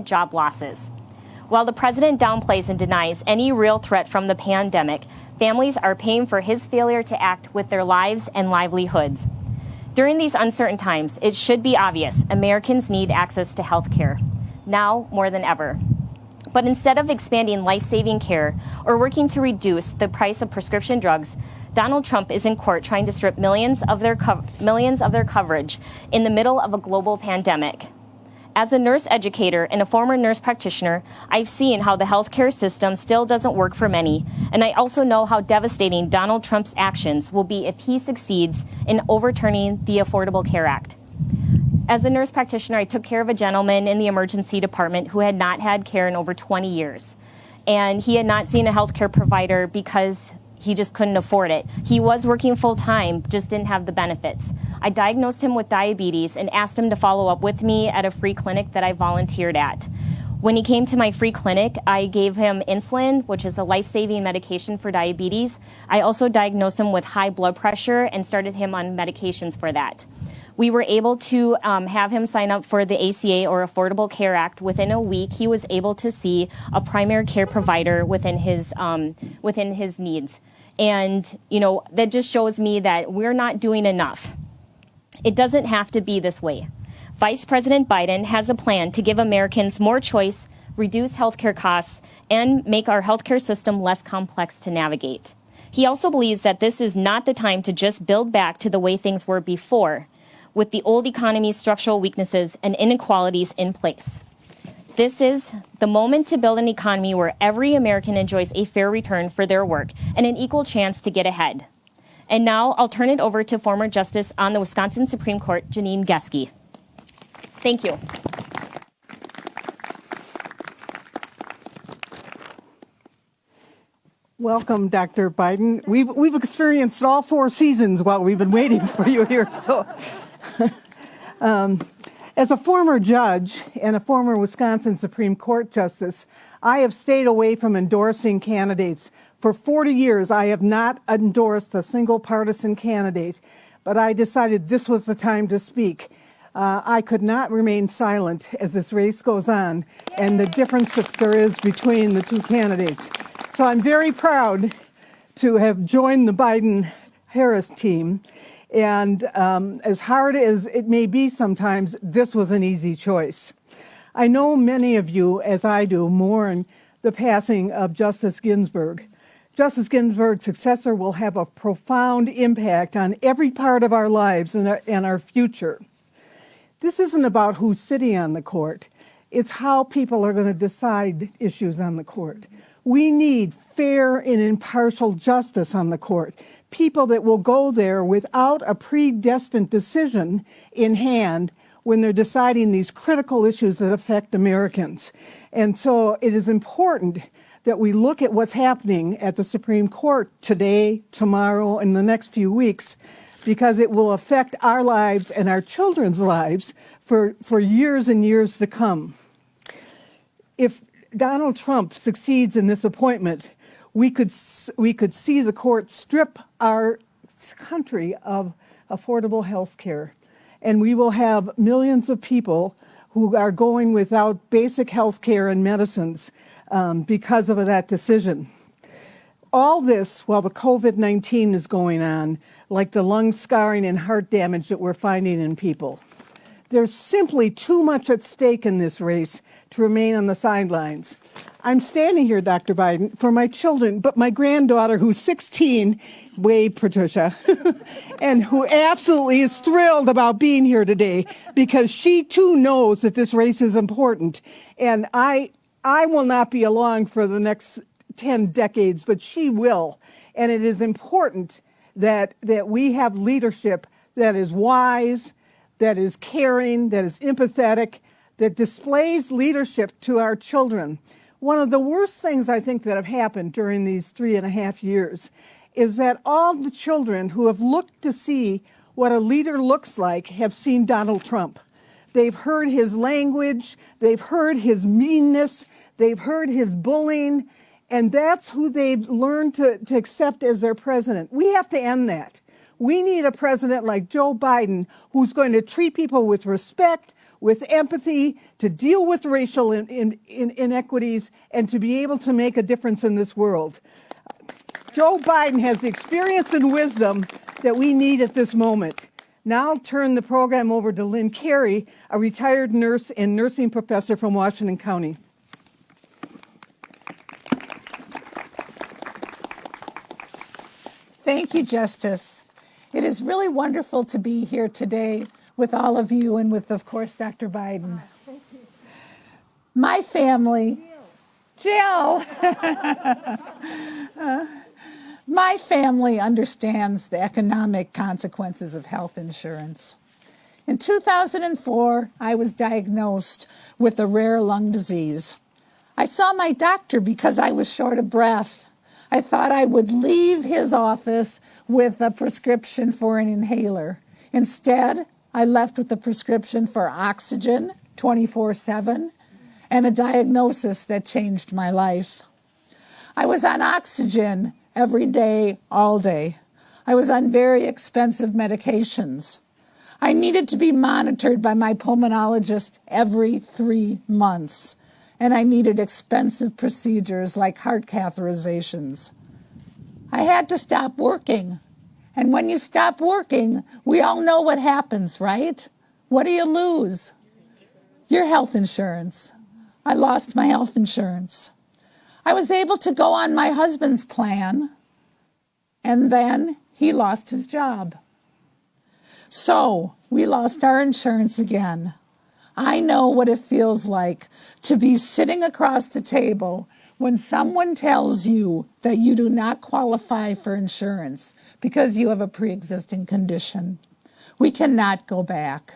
job losses. While the president downplays and denies any real threat from the pandemic, families are paying for his failure to act with their lives and livelihoods. During these uncertain times, it should be obvious Americans need access to health care, now more than ever. But instead of expanding life-saving care or working to reduce the price of prescription drugs, Donald Trump is in court trying to strip millions of their coverage in the middle of a global pandemic. As a nurse educator and a former nurse practitioner, I've seen how the healthcare system still doesn't work for many, and I also know how devastating Donald Trump's actions will be if he succeeds in overturning the Affordable Care Act. As a nurse practitioner, I took care of a gentleman in the emergency department who had not had care in over 20 years, and he had not seen a healthcare provider because he just couldn't afford it. He was working full-time, just didn't have the benefits. I diagnosed him with diabetes and asked him to follow up with me at a free clinic that I volunteered at. When he came to my free clinic, I gave him insulin, which is a life-saving medication for diabetes. I also diagnosed him with high blood pressure and started him on medications for that. We were able to have him sign up for the ACA or Affordable Care Act. Within a week, he was able to see a primary care provider within his needs. And, that just shows me that we're not doing enough. It doesn't have to be this way. Vice President Biden has a plan to give Americans more choice, reduce healthcare costs, and make our healthcare system less complex to navigate. He also believes that this is not the time to just build back to the way things were before, with the old economy's structural weaknesses and inequalities in place. This is the moment to build an economy where every American enjoys a fair return for their work and an equal chance to get ahead. And now I'll turn it over to former Justice on the Wisconsin Supreme Court, Janine Geske. Thank you. Welcome, Dr. Biden. We've experienced all 4 seasons while we've been waiting for you here. So, as a former judge and a former Wisconsin Supreme Court justice, I have stayed away from endorsing candidates. For 40 years, I have not endorsed a single partisan candidate, but I decided this was the time to speak. I could not remain silent as this race goes on and the difference that there is between the two candidates. So I'm very proud to have joined the Biden-Harris team. And as hard as it may be sometimes, this was an easy choice. I know many of you, as I do, mourn the passing of Justice Ginsburg. Justice Ginsburg's successor will have a profound impact on every part of our lives and our future. This isn't about who's sitting on the court. It's how people are going to decide issues on the court. We need fair and impartial justice on the court, people that will go there without a predestined decision in hand when they're deciding these critical issues that affect Americans. And so it is important that we look at what's happening at the Supreme Court today, tomorrow, and the next few weeks, because it will affect our lives and our children's lives for years and years to come. If Donald Trump succeeds in this appointment, we could see the court strip our country of affordable health care. And we will have millions of people who are going without basic health care and medicines because of that decision. All this while the COVID-19 is going on, like the lung scarring and heart damage that we're finding in people. There's simply too much at stake in this race to remain on the sidelines. I'm standing here, Dr. Biden, for my children, but my granddaughter, who's 16, wave, Patricia, and who absolutely is thrilled about being here today because she too knows that this race is important. And I will not be along for the next 10 decades, but she will. And it is important that we have leadership that is wise, that is caring, that is empathetic, that displays leadership to our children. One of the worst things I think that have happened during these 3.5 years is that all the children who have looked to see what a leader looks like have seen Donald Trump. They've heard his language, they've heard his meanness, they've heard his bullying, and that's who they've learned to accept as their president. We have to end that. We need a president like Joe Biden who's going to treat people with respect, with empathy, to deal with racial inequities, and to be able to make a difference in this world. Joe Biden has the experience and wisdom that we need at this moment. Now I'll turn the program over to Lynn Carey, a retired nurse and nursing professor from Washington County. Thank you, Justice. It is really wonderful to be here today with all of you and with, of course, Dr. Biden. Thank you. My family, Jill. My family understands the economic consequences of health insurance. In 2004, I was diagnosed with a rare lung disease. I saw my doctor because I was short of breath. I thought I would leave his office with a prescription for an inhaler. Instead, I left with a prescription for oxygen 24/7 and a diagnosis that changed my life. I was on oxygen every day, all day. I was on very expensive medications. I needed to be monitored by my pulmonologist every 3 months. And I needed expensive procedures like heart catheterizations. I had to stop working. And when you stop working, we all know what happens, right? What do you lose? Your health insurance. I lost my health insurance. I was able to go on my husband's plan, and then he lost his job. So we lost our insurance again. I know what it feels like to be sitting across the table when someone tells you that you do not qualify for insurance because you have a pre-existing condition. We cannot go back.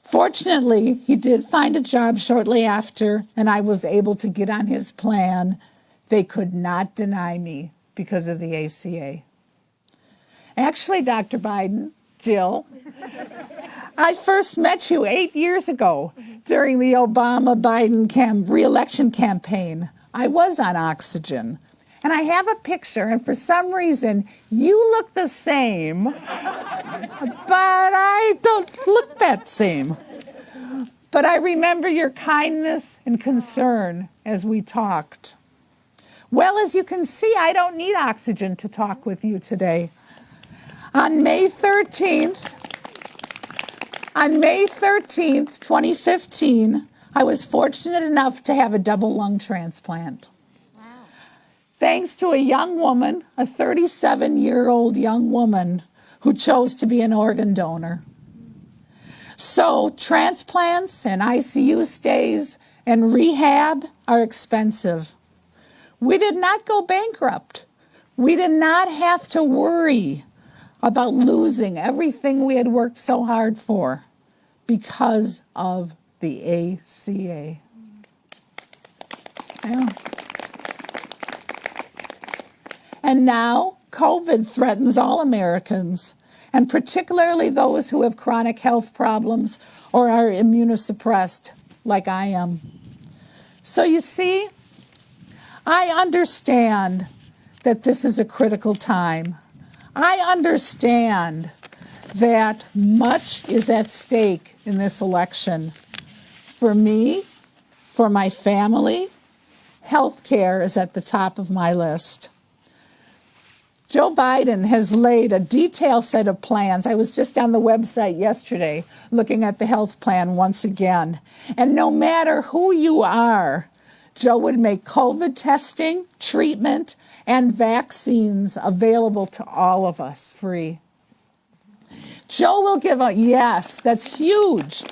Fortunately, he did find a job shortly after, and I was able to get on his plan. They could not deny me because of the ACA. Actually, Dr. Biden, Jill, I first met you 8 years ago during the Obama-Biden re-election campaign. I was on oxygen. And I have a picture, and for some reason, you look the same, but I don't look that same. But I remember your kindness and concern as we talked. Well, as you can see, I don't need oxygen to talk with you today. On May 13th, 2015, I was fortunate enough to have a double lung transplant. Wow. Thanks to a young woman, a 37-year-old young woman who chose to be an organ donor. So transplants and ICU stays and rehab are expensive. We did not go bankrupt. We did not have to worry about losing everything we had worked so hard for because of the ACA. Yeah. And now COVID threatens all Americans, and particularly those who have chronic health problems or are immunosuppressed, like I am. So you see, I understand that this is a critical time. I understand that much is at stake in this election. For me, for my family, health care is at the top of my list. Joe Biden has laid a detailed set of plans. I was just on the website yesterday looking at the health plan once again. And no matter who you are, Joe would make COVID testing, treatment, and vaccines available to all of us free. Joe will give a, yes, that's huge.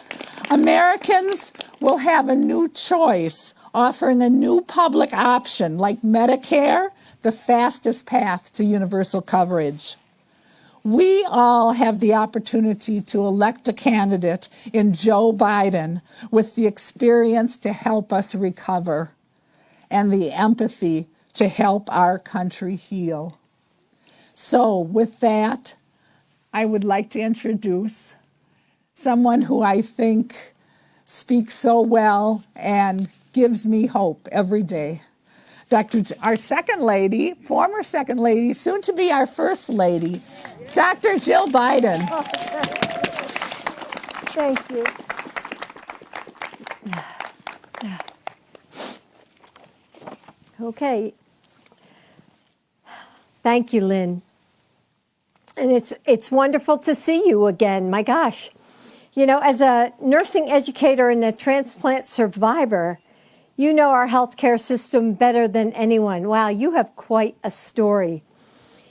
Americans will have a new choice, offering a new public option like Medicare, the fastest path to universal coverage. We all have the opportunity to elect a candidate in Joe Biden with the experience to help us recover and the empathy to help our country heal. So with that, I would like to introduce someone who I think speaks so well and gives me hope every day. Our second lady, former second lady, soon to be our first lady, Dr. Jill Biden. Thank you. Okay. Thank you, Lynn. And it's wonderful to see you again. My gosh. You know, as a nursing educator and a transplant survivor, you know our healthcare system better than anyone. Wow, you have quite a story.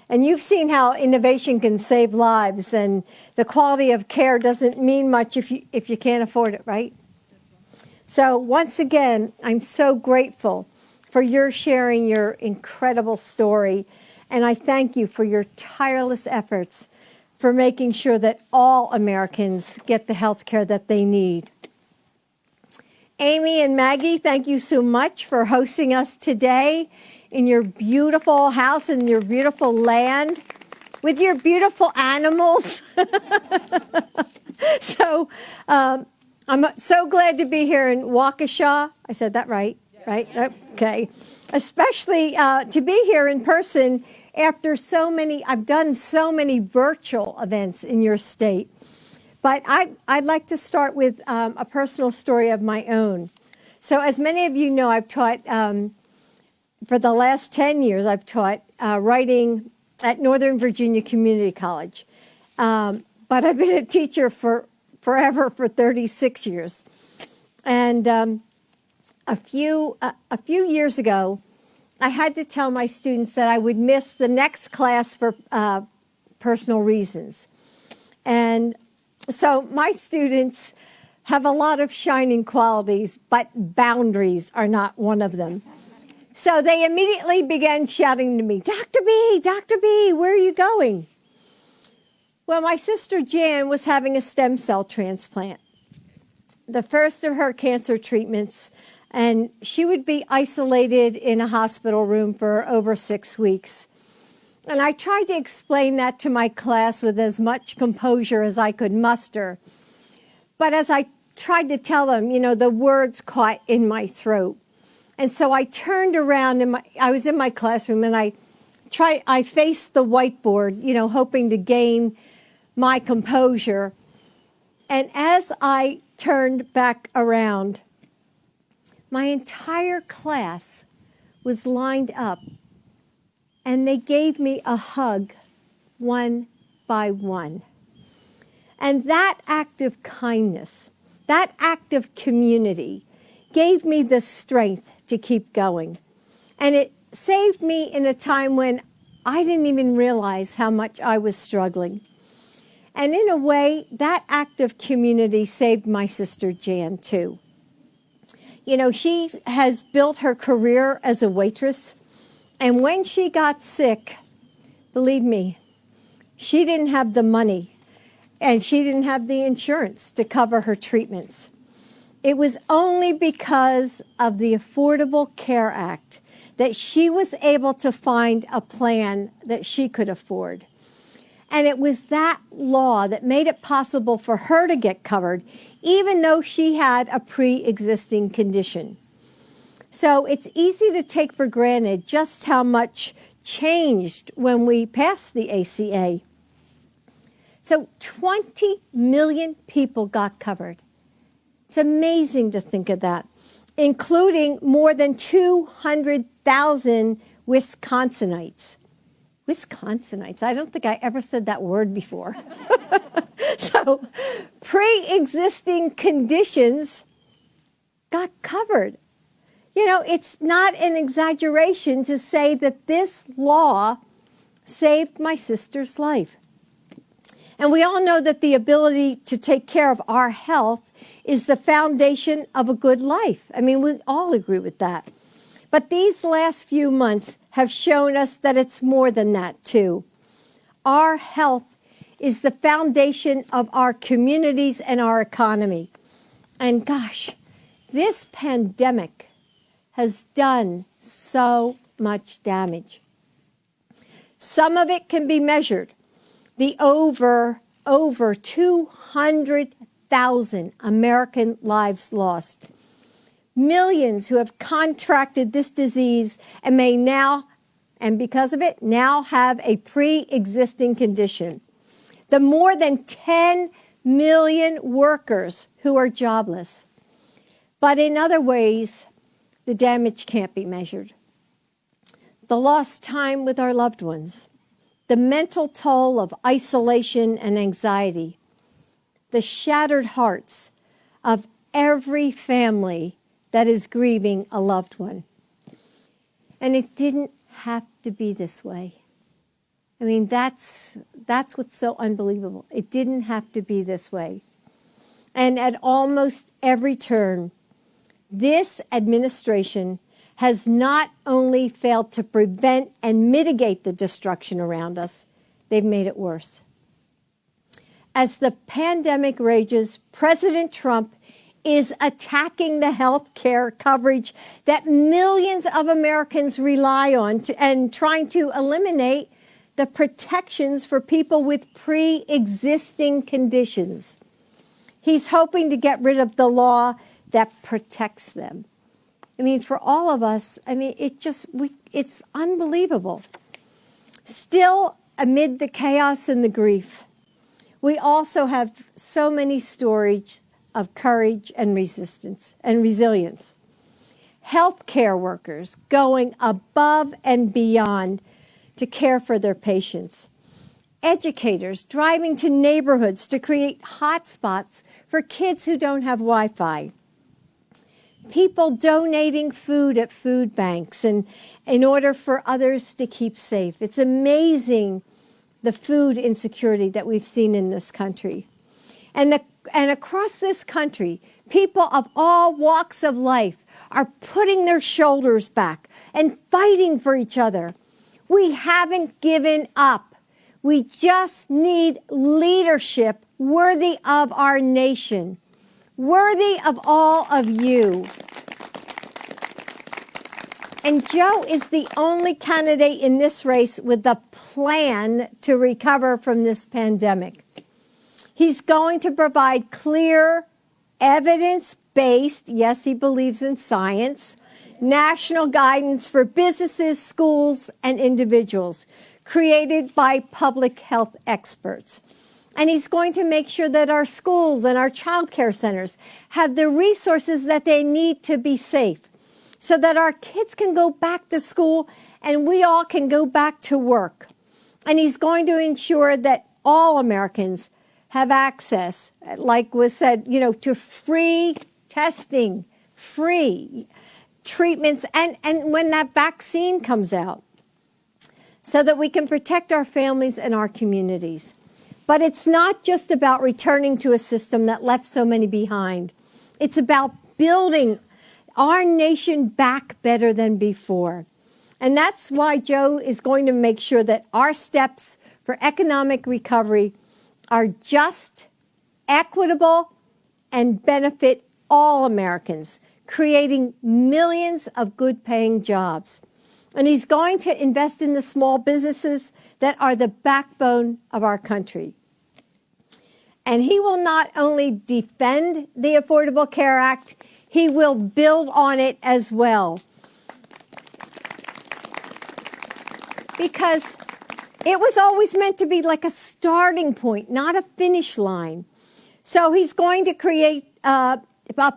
And you've seen how innovation can save lives, and the quality of care doesn't mean much if you can't afford it, right? So once again, I'm so grateful for your sharing your incredible story, and I thank you for your tireless efforts for making sure that all Americans get the health care that they need. Amy and Maggie, thank you so much for hosting us today in your beautiful house and your beautiful land with your beautiful animals. So I'm so glad to be here in Waukesha. I said that right, right? Okay. Especially to be here in person after I've done so many virtual events in your state. But I'd like to start with a personal story of my own. So as many of you know, I've taught, for the last 10 years, I've taught writing at Northern Virginia Community College. But I've been a teacher forever, for 36 years. And a few years ago, I had to tell my students that I would miss the next class for personal reasons. And so my students have a lot of shining qualities, but boundaries are not one of them. So they immediately began shouting to me, Dr. B, where are you going? Well, my sister Jan was having a stem cell transplant, the first of her cancer treatments, and she would be isolated in a hospital room for over 6 weeks. And I tried to explain that to my class with as much composure as I could muster. But as I tried to tell them, you know, the words caught in my throat. And so I turned around, and I was in my classroom, and I faced the whiteboard, you know, hoping to gain my composure. And as I turned back around, my entire class was lined up, and they gave me a hug one by one. And that act of kindness, that act of community, gave me the strength to keep going. And it saved me in a time when I didn't even realize how much I was struggling. And in a way, that act of community saved my sister Jan, too. You know, she has built her career as a waitress. And when she got sick, believe me, she didn't have the money and she didn't have the insurance to cover her treatments. It was only because of the Affordable Care Act that she was able to find a plan that she could afford. And it was that law that made it possible for her to get covered, even though she had a pre-existing condition. So it's easy to take for granted just how much changed when we passed the ACA. So 20 million people got covered. It's amazing to think of that, including more than 200,000 Wisconsinites. Wisconsinites, I don't think I ever said that word before. So pre-existing conditions got covered. You know, it's not an exaggeration to say that this law saved my sister's life. And we all know that the ability to take care of our health is the foundation of a good life. I mean, we all agree with that. But these last few months have shown us that it's more than that, too. Our health is the foundation of our communities and our economy. And gosh, this pandemic has done so much damage. Some of it can be measured. The over 200,000 American lives lost. millions who have contracted this disease and may now, and because of it, now have a pre-existing condition. The more than 10 million workers who are jobless. But in other ways, the damage can't be measured. The lost time with our loved ones, the mental toll of isolation and anxiety, the shattered hearts of every family that is grieving a loved one. And it didn't have to be this way. I mean, that's what's so unbelievable. It didn't have to be this way. And at almost every turn, this administration has not only failed to prevent and mitigate the destruction around us, they've made it worse. As the pandemic rages, President Trump is attacking the health care coverage that millions of Americans rely on and trying to eliminate the protections for people with pre-existing conditions. He's hoping to get rid of the law that protects them. I mean, for all of us, I mean, it's unbelievable. Still, amid the chaos and the grief, we also have so many stories of courage and resistance and resilience. Healthcare workers going above and beyond to care for their patients. Educators driving to neighborhoods to create hotspots for kids who don't have Wi-Fi. People donating food at food banks and in order for others to keep safe. It's amazing the food insecurity that we've seen in this country. And across this country, people of all walks of life are putting their shoulders back and fighting for each other. We haven't given up. We just need leadership worthy of our nation, worthy of all of you. And Joe is the only candidate in this race with a plan to recover from this pandemic. He's going to provide clear, evidence-based, yes, he believes in science, national guidance for businesses, schools, and individuals, created by public health experts. And he's going to make sure that our schools and our child care centers have the resources that they need to be safe, so that our kids can go back to school and we all can go back to work. And he's going to ensure that all Americans have access, like was said, to free testing, free treatments, and when that vaccine comes out, so that we can protect our families and our communities. But it's not just about returning to a system that left so many behind. It's about building our nation back better than before. And that's why Joe is going to make sure that our steps for economic recovery are just, equitable, and benefit all Americans, creating millions of good-paying jobs. And he's going to invest in the small businesses that are the backbone of our country. And he will not only defend the Affordable Care Act, he will build on it as well. Because it was always meant to be like a starting point, not a finish line. So he's going to create a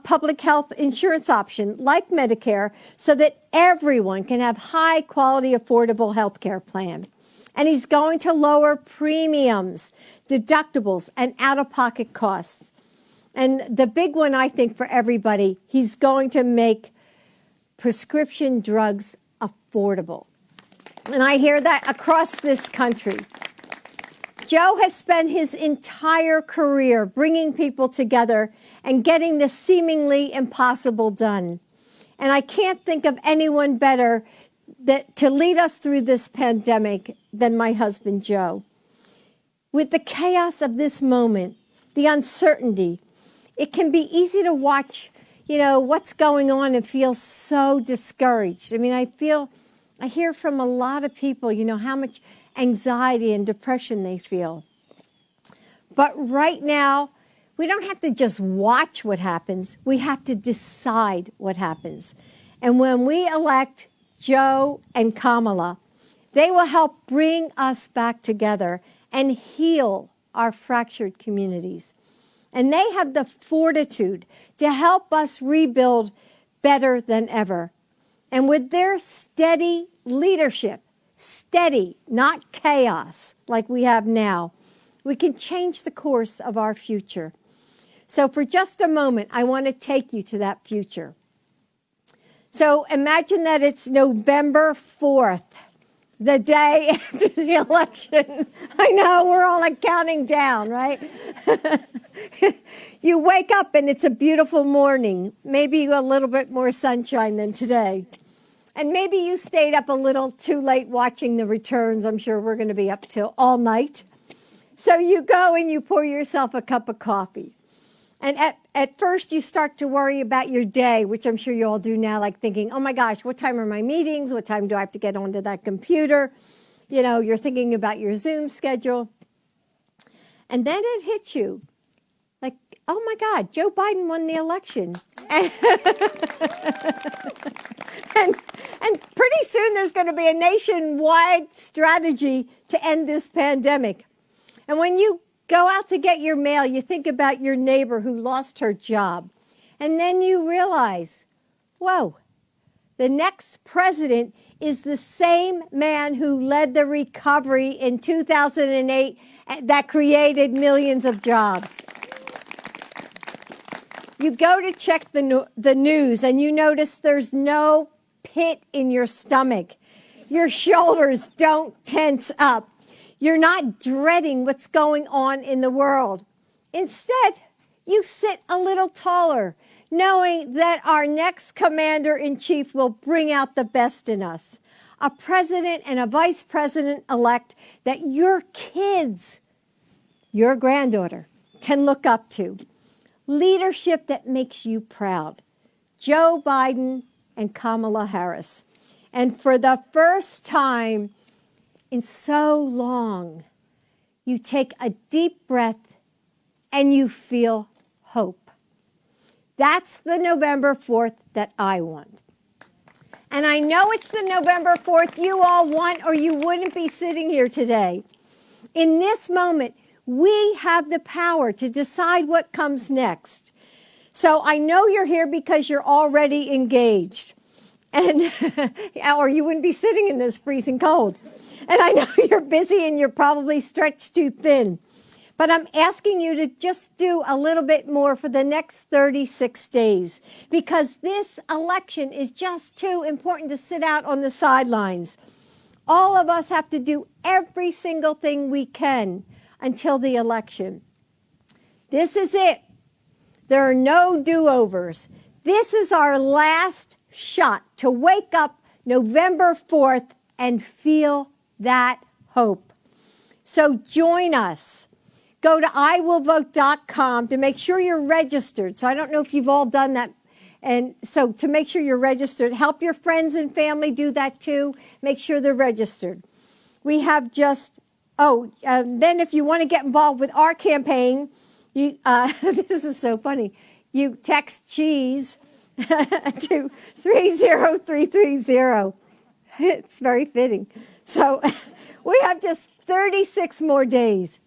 public health insurance option like Medicare so that everyone can have high quality, affordable health care plan. And he's going to lower premiums, deductibles, and out-of-pocket costs. And the big one, I think, for everybody, he's going to make prescription drugs affordable. And I hear that across this country. Joe has spent his entire career bringing people together and getting the seemingly impossible done. And I can't think of anyone better to lead us through this pandemic than my husband, Joe. With the chaos of this moment, the uncertainty, it can be easy to watch, what's going on and feel so discouraged. I mean, I hear from a lot of people, how much anxiety and depression they feel. But right now, We don't have to just watch what happens. We have to decide what happens. And when we elect Joe and Kamala, they will help bring us back together and heal our fractured communities. And they have the fortitude to help us rebuild better than ever. And with their steady leadership, steady, not chaos like we have now, we can change the course of our future. So for just a moment, I want to take you to that future. So imagine that it's November 4th, the day after the election. I know, we're all like counting down, right? You wake up and it's a beautiful morning, maybe a little bit more sunshine than today. And maybe you stayed up a little too late watching the returns. I'm sure we're going to be up till all night. So you go and you pour yourself a cup of coffee. And at first you start to worry about your day, which I'm sure you all do now, like thinking, oh my gosh, what time are my meetings? What time do I have to get onto that computer? You know, you're thinking about your Zoom schedule. And then it hits you like, oh my God, Joe Biden won the election. And pretty soon there's going to be a nationwide strategy to end this pandemic. And when you go out to get your mail, you think about your neighbor who lost her job. And then you realize, whoa, the next president is the same man who led the recovery in 2008 that created millions of jobs. You go to check the news and you notice there's no pit in your stomach. Your shoulders don't tense up. You're not dreading what's going on in the world. Instead, you sit a little taller, knowing that our next commander-in-chief will bring out the best in us. A president and a vice president-elect that your kids, your granddaughter, can look up to. Leadership that makes you proud. Joe Biden and Kamala Harris. And for the first time in so long, you take a deep breath and you feel hope. That's the November 4th that I want. And I know it's the November 4th you all want, or you wouldn't be sitting here today. In this moment, we have the power to decide what comes next. So I know you're here because you're already engaged, and or you wouldn't be sitting in this freezing cold. And I know you're busy and you're probably stretched too thin. But I'm asking you to just do a little bit more for the next 36 days, because this election is just too important to sit out on the sidelines. All of us have to do every single thing we can until the election. This is it. There are no do-overs. This is our last shot to wake up November 4th and feel that hope. So join us. Go to iwillvote.com to make sure you're registered. So I don't know if you've all done that. And so to make sure you're registered, help your friends and family do that too. Make sure they're registered. We have just, then if you want to get involved with our campaign, you this is so funny. You text cheese to 30330. It's very fitting. So we have just 36 more days.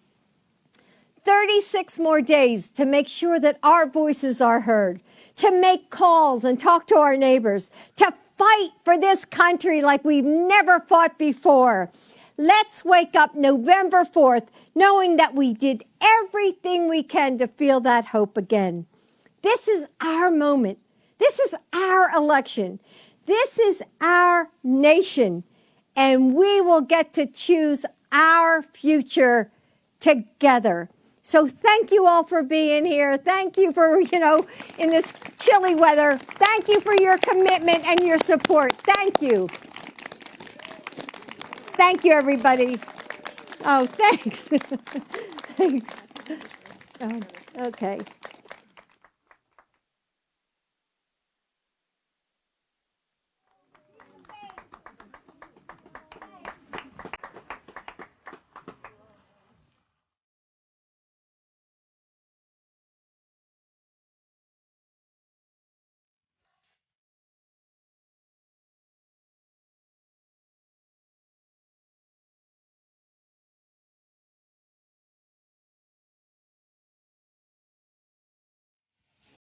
36 more days to make sure that our voices are heard, to make calls and talk to our neighbors, to fight for this country like we've never fought before. Let's wake up November 4th knowing that we did everything we can to feel that hope again. This is our moment. This is our election. This is our nation. And we will get to choose our future together. So thank you all for being here. Thank you for, in this chilly weather. Thank you for your commitment and your support. Thank you. Thank you, everybody. Oh, thanks. Thanks. Oh, okay.